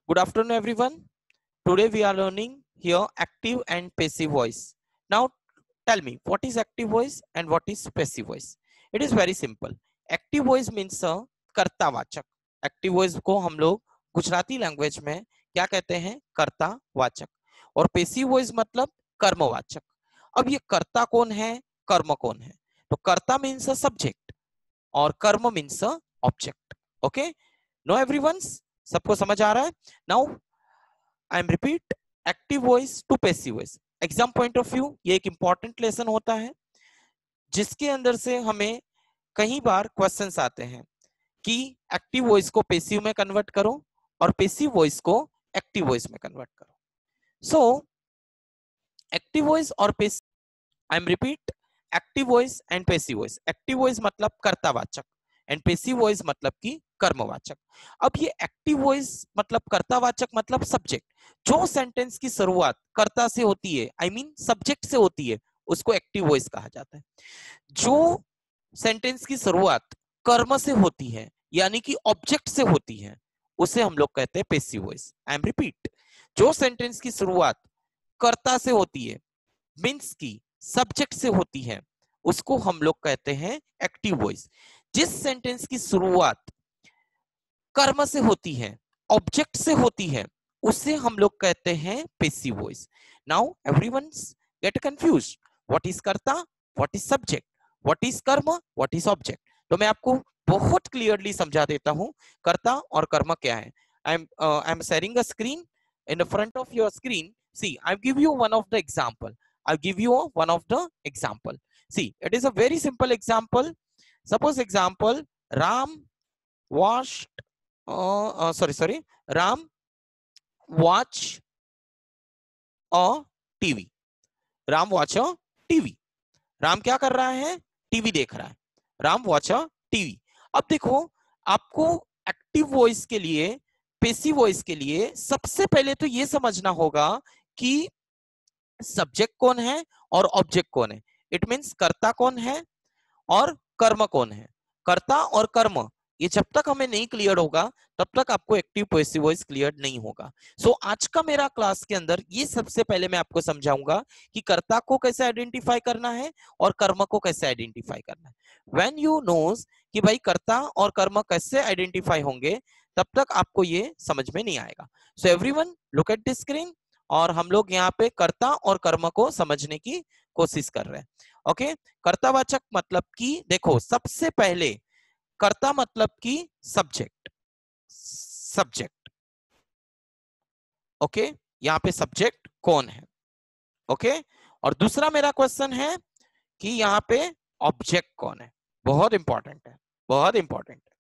Good afternoon, everyone. Today we are learning here active and passive voice. Now, tell me what is active voice and what is passive voice. It is very simple. Active voice means कर्तावाचक. Active voice को हम लोग Gujarati language में क्या कहते हैं? कर्तावाचक. और passive voice मतलब कर्मवाचक. अब ये कर्ता कौन है, कर्म कौन है? तो कर्ता मीन्स सब्जेक्ट और कर्म means object. Okay, no everyone, सबको समझ आ रहा है? Now I am repeat, active voice to passive voice. Exam point of view ये एक इंपॉर्टेंट लेसन होता है जिसके अंदर से हमें कई बार क्वेश्चंस आते हैं कि एक्टिव वॉइस को पैसिव में कन्वर्ट करो और पैसिव वॉइस को एक्टिव वॉइस में कन्वर्ट करो. सो एक्टिव वॉइस और passive, I am repeat, active voice and passive voice. Active voice मतलब कर्तावाचक एंड पैसिव वॉइस मतलब कि कर्मवाचक. अब ये एक्टिव वॉइस मतलब कर्तावाचक मतलब सब्जेक्ट. जो सेंटेंस की शुरुआत कर्ता से होती है, आई मीन सब्जेक्ट से होती है, उसको एक्टिव वॉइस कहा जाता है. जो सेंटेंस की शुरुआत कर्म से होती है यानी कि ऑब्जेक्ट से होती है, उसे हम लोग कहते हैं passive voice. I am repeat, जो सेंटेंस की शुरुआत कर्ता से होती है मीन्स की सब्जेक्ट से होती है, उसको हम लोग कहते हैं एक्टिव वॉइस. जिस सेंटेंस की शुरुआत कर्म से होती है, ऑब्जेक्ट से होती है, उसे हम लोग कहते हैं passive voice. Now everyone get confused. What is कर्ता, what is subject, what is कर्म, व्हाट इज ऑब्जेक्ट. तो मैं आपको बहुत क्लियरली समझा देता हूं कर्ता और कर्म क्या है. I am sharing a screen. In front of your screen, see I give you one of the example. I give you one of the example. See, it is a very simple example. Suppose example, Ram watched, sorry, Ram watch a TV. Ram watch a TV. Ram क्या कर रहा है? TV देख रहा है. Ram watch a TV. अब देखो, आपको एक्टिव वॉइस के लिए, पैसिव वॉइस के लिए सबसे पहले तो ये समझना होगा कि सब्जेक्ट कौन है और ऑब्जेक्ट कौन है. इट मींस कर्ता कौन है और कर्म कौन है. कर्ता और कर्म ये जब तक हमें नहीं क्लियर होगा तब तक आपको एक्टिव पैसिव वॉइस क्लियर नहीं होगा. सो आज का मेरा क्लास के अंदर ये सबसे पहले मैं आपको समझाऊंगा कि कर्ता को कैसे आइडेंटिफाई करना है और कर्म को कैसे आइडेंटिफाई करना है. व्हेन यू नोज कि भाई कर्ता और कर्म कैसे आइडेंटिफाई होंगे, तब तक आपको ये समझ में नहीं आएगा. So everyone look at the screen और हम लोग यहाँ पे कर्ता और कर्म को समझने की कोशिश कर रहे हैं. ओके, कर्तावाचक मतलब कि देखो, सबसे पहले कर्ता मतलब कि सब्जेक्ट. सब्जेक्ट, ओके, यहाँ पे सब्जेक्ट कौन है. ओके, और दूसरा मेरा क्वेश्चन है कि यहाँ पे ऑब्जेक्ट कौन है. बहुत इंपॉर्टेंट है, बहुत इंपॉर्टेंट है.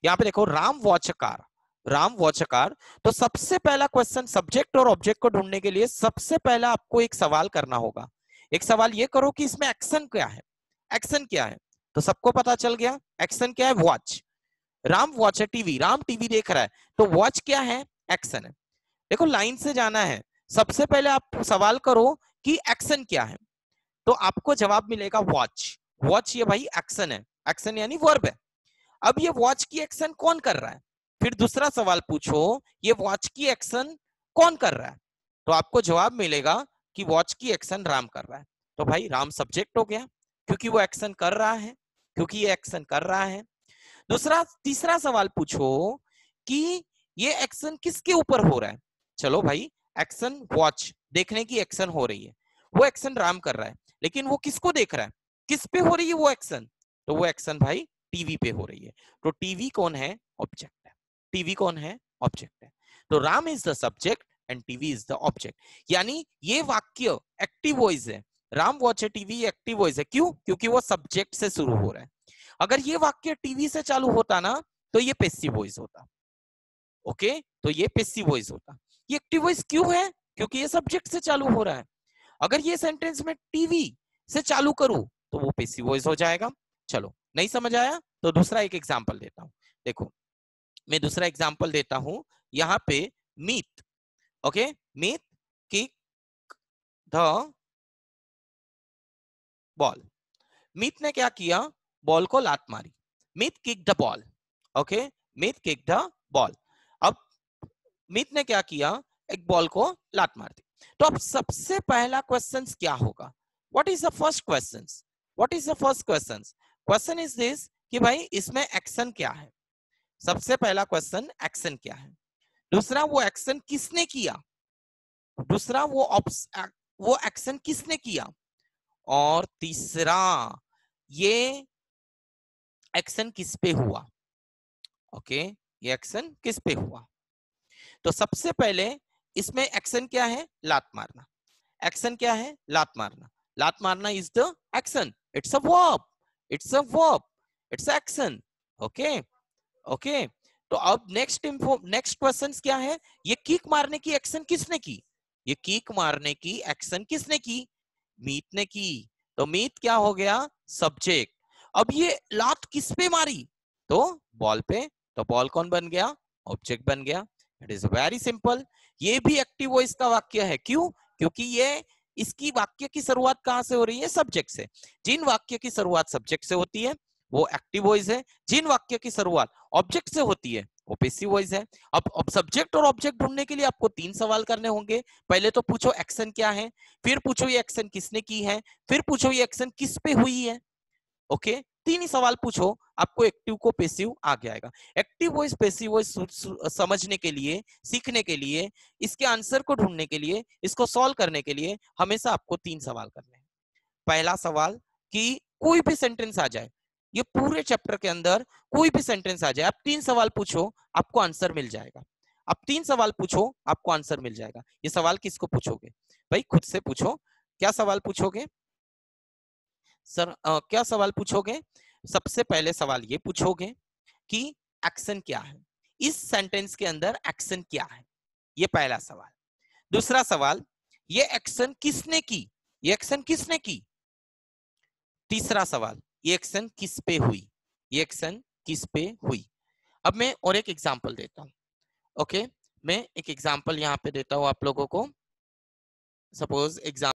यहाँ पे देखो, राम वॉचकार, राम वॉचकार. तो सबसे पहला क्वेश्चन सब्जेक्ट और ऑब्जेक्ट को ढूंढने के लिए सबसे पहला आपको एक सवाल करना होगा. एक सवाल ये करो कि इसमें एक्शन क्या है. एक्शन क्या है? तो सबको पता चल गया एक्शन क्या है, वॉच. राम वॉच है टीवी, राम टीवी देख रहा है, तो वॉच क्या है, एक्शन है. देखो, लाइन से जाना है. सबसे पहले आप सवाल करो कि एक्शन क्या है, तो आपको जवाब मिलेगा वॉच. वॉच ये भाई एक्शन है, एक्शन यानी वर्ब है. अब ये वॉच की एक्शन कौन कर रहा है? फिर दूसरा सवाल पूछो, ये वॉच की एक्शन कौन कर रहा है? तो आपको जवाब मिलेगा कि वॉच की एक्शन राम कर रहा है. तो भाई राम सब्जेक्ट हो गया क्योंकि वो एक्शन कर रहा है, क्योंकि ये एक्शन कर रहा है. तीसरा सवाल पूछो कि ये एक्शन किसके ऊपर हो रहा है. चलो भाई, एक्शन वॉच देखने की एक्शन हो रही है, वो एक्शन राम कर रहा है, लेकिन वो किसको देख रहा है, किस पे हो रही है वो एक्शन? तो वो एक्शन भाई टीवी पे हो रही है. तो टीवी कौन है, ऑब्जेक्ट है. टीवी कौन है, ऑब्जेक्ट है. तो Ram is the subject and TV is the object. यानी ये वाक्य एक्टिव वॉइस है. राम वॉच है टीवी एक्टिव वॉइस है. क्यों? क्योंकि वो सब्जेक्ट से शुरू हो रहा है. अगर ये वाक्य टीवी से चालू होता ना, तो ये पैसिव वॉइस होता. ओके, तो ये पैसिव वॉइस होता. ये एक्टिव वॉइस क्यों है? क्योंकि ये सब्जेक्ट से चालू हो रहा है. अगर ये सेंटेंस में टीवी से चालू करूं तो वो पैसिव वॉइस हो जाएगा. चलो, नहीं समझ आया तो दूसरा एक एग्जांपल देता हूं. देखो, मैं दूसरा एग्जांपल देता हूं. यहाँ पे Meet, okay, Meet kick the ball. Meet ने क्या किया, बॉल को लात मारी. Meet kick the ball. Okay, Meet kick the ball. अब मीत ने क्या किया, एक बॉल को लात मार दी। तो अब सबसे पहला क्वेश्चन क्या होगा, what is the first question, what is the first question, question is this कि भाई इसमें एक्शन क्या है। सबसे पहला क्वेश्चन एक्शन क्या है, दूसरा वो एक्शन किसने किया, दूसरा वो एक्शन किसने किया, और तीसरा ये एक्शन किस पे हुआ। ओके, ये एक्शन किस पे हुआ। तो सबसे पहले इसमें एक्शन क्या है, लात मारना। एक्शन क्या है, लात मारना। लात मारना is the action, it's a verb, it's a verb, it's action. Okay okay. तो अब नेक्स्ट क्वेश्चन क्या है, ये किक मारने की एक्शन किसने की, ये किक मारने की एक्शन किसने की, मीत ने की। तो मीत क्या हो गया, सब्जेक्ट। अब ये लात किस पे मारी, तो बॉल पे, तो बॉल कौन बन गया, ऑब्जेक्ट बन गया। It is very simple. ये भी एक्टिव वॉइस का वाक्य है, क्यों, क्योंकि ये इसकी वाक्य की शुरुआत कहां से हो रही है, सब्जेक्ट से। जिन वाक्य की शुरुआत सब्जेक्ट से होती है वो एक्टिव वॉइस है, जिन वाक्य की शुरुआत ऑब्जेक्ट से होती है वो पैसिव वॉइस है। अब सब्जेक्ट और ऑब्जेक्ट ढूंढने के लिए आपको 3 सवाल करने होंगे। पहले तो पूछो एक्शन क्या है, फिर पूछो ये एक्शन किसने की है, फिर पूछो ये एक्शन किस पे हुई है। ओके, 3 ही सवाल पूछो, आपको एक्टिव को पैसिव आ जाएगा। एक्टिव वॉइस पैसिव वॉइस समझने के लिए, सीखने के लिए, इसके आंसर को ढूंढने के लिए, इसको सॉल्व करने के लिए हमेशा आपको 3 सवाल करने हैं। पहला सवाल कि कोई भी सेंटेंस आ जाए, ये पूरे चैप्टर के अंदर कोई भी सेंटेंस आ जाए, आप 3 सवाल पूछो, आपको आंसर मिल जाएगा। आप 3 सवाल पूछो, आपको आंसर मिल जाएगा। ये सवाल किसको पूछोगे, भाई खुद से पूछो। क्या सवाल पूछोगे सर, क्या सवाल पूछोगे, सबसे पहले सवाल ये पूछोगे कि एक्शन क्या है, इस सेंटेंस के अंदर एक्शन क्या है, ये पहला सवाल। दूसरा सवाल, ये एक्शन किसने की, ये एक्शन किसने की। तीसरा सवाल, ये एक्शन किस पे हुई, ये एक्शन किस पे हुई। अब मैं और एक एग्जांपल देता हूं। ओके, मैं एक एग्जांपल यहां पे देता हूं आप लोगों को। Suppose example